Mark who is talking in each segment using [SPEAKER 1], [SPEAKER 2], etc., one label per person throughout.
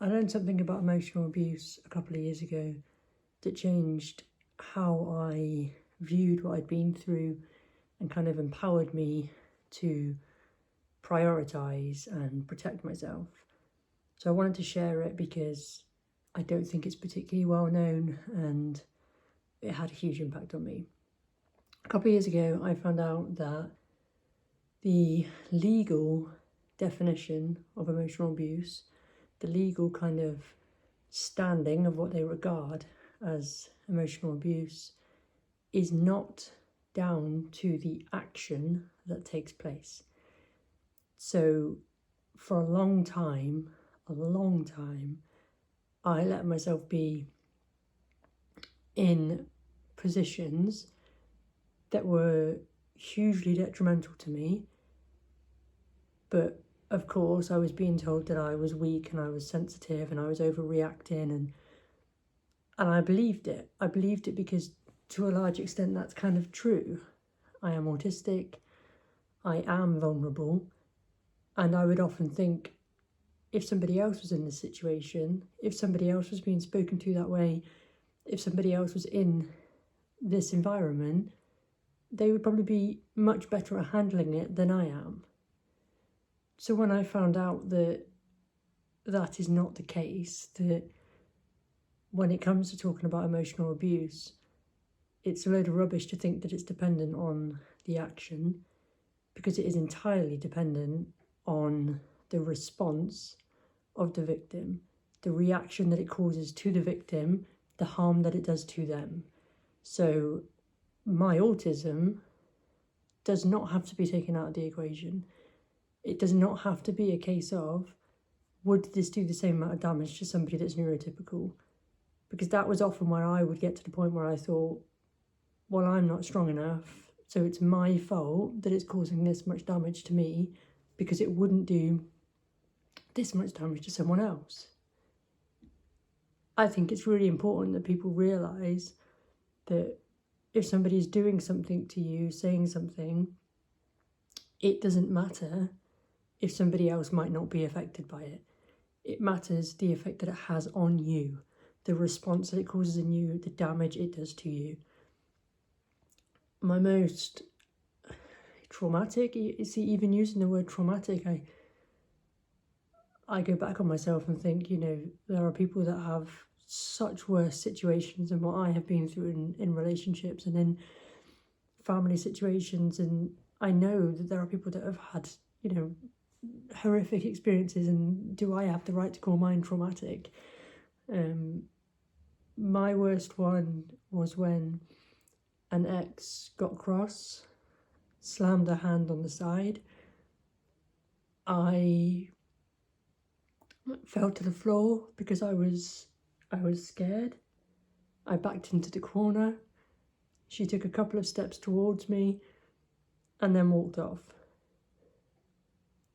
[SPEAKER 1] I learned something about emotional abuse a couple of years ago that changed how I viewed what I'd been through and kind of empowered me to prioritise and protect myself. So I wanted to share it because I don't think it's particularly well known and it had a huge impact on me. A couple of years ago, I found out that the legal definition of emotional abuse, the legal kind of standing of what they regard as emotional abuse, is not down to the action that takes place. So for a long time, I let myself be in positions that were hugely detrimental to me. But of course, I was being told that I was weak and I was sensitive and I was overreacting, and I believed it. I believed it because to a large extent that's kind of true. I am autistic, I am vulnerable, and I would often think if somebody else was in this situation, if somebody else was being spoken to that way, if somebody else was in this environment, they would probably be much better at handling it than I am. So when I found out that that is not the case, that when it comes to talking about emotional abuse, it's a load of rubbish to think that it's dependent on the action, because it is entirely dependent on the response of the victim, the reaction that it causes to the victim, the harm that it does to them. So my autism does not have to be taken out of the equation. It does not have to be a case of, would this do the same amount of damage to somebody that's neurotypical? Because that was often where I would get to the point where I thought, well, I'm not strong enough, so it's my fault that it's causing this much damage to me because it wouldn't do this much damage to someone else. I think it's really important that people realise that if somebody's doing something to you, saying something, it doesn't matter if somebody else might not be affected by it. It matters the effect that it has on you, the response that it causes in you, the damage it does to you. My most traumatic, see, even using the word traumatic, I go back on myself and think, there are people that have such worse situations than what I have been through in relationships and in family situations, and I know that there are people that have had, horrific experiences, and do I have the right to call mine traumatic? My worst one was when an ex got cross, slammed a hand on the side. I fell to the floor because I was scared. I backed into the corner. She took a couple of steps towards me and then walked off.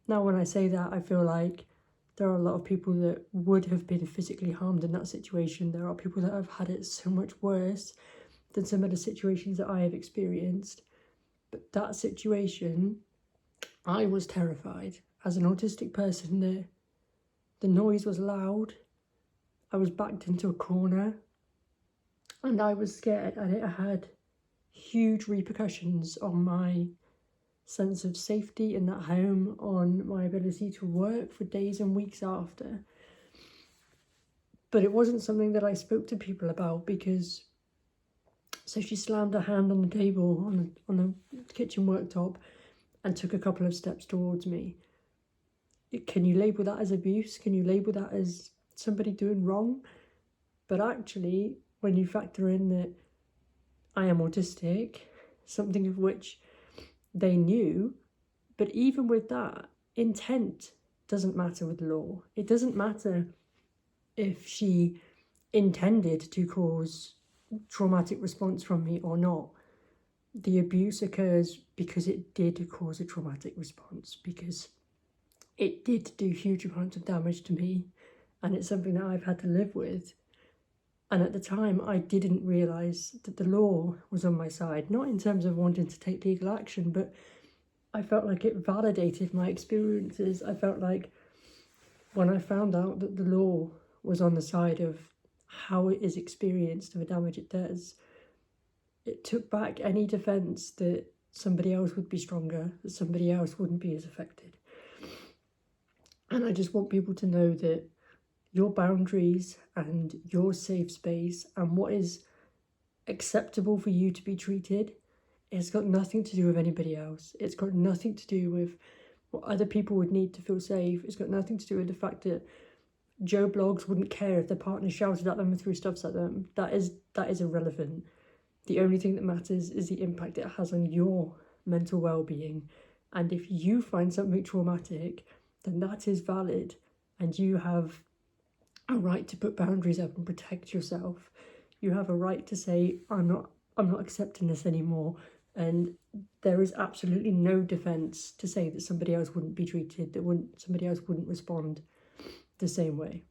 [SPEAKER 1] Now, when I say that, I feel like there are a lot of people that would have been physically harmed in that situation. There are people that have had it so much worse than some of the situations that I have experienced. But that situation, I was terrified. As an autistic person, the noise was loud. I was backed into a corner and I was scared, and it had huge repercussions on my sense of safety in that home, on my ability to work for days and weeks after. But it wasn't something that I spoke to people about because, so she slammed her hand on the table on the kitchen worktop and took a couple of steps towards me. Can you label that as abuse? Can you label that as somebody doing wrong? But actually, when you factor in that I am autistic, something of which they knew, but even with that, intent doesn't matter with law. It doesn't matter if she intended to cause traumatic response from me or not. The abuse occurs because it did cause a traumatic response, because it did do huge amounts of damage to me, and it's something that I've had to live with. And at the time, I didn't realise that the law was on my side, not in terms of wanting to take legal action, but I felt like it validated my experiences. I felt like when I found out that the law was on the side of how it is experienced and the damage it does, it took back any defence that somebody else would be stronger, that somebody else wouldn't be as affected. And I just want people to know that your boundaries and your safe space and what is acceptable for you to be treated, it's got nothing to do with anybody else. It's got nothing to do with what other people would need to feel safe. It's got nothing to do with the fact that Joe Blogs wouldn't care if their partner shouted at them and threw stuff at them. That is irrelevant. The only thing that matters is the impact it has on your mental well-being. And if you find something traumatic, then that is valid, and you have a right to put boundaries up and protect yourself. You have a right to say, I'm not accepting this anymore. And there is absolutely no defence to say that somebody else wouldn't be treated, that somebody else wouldn't respond the same way.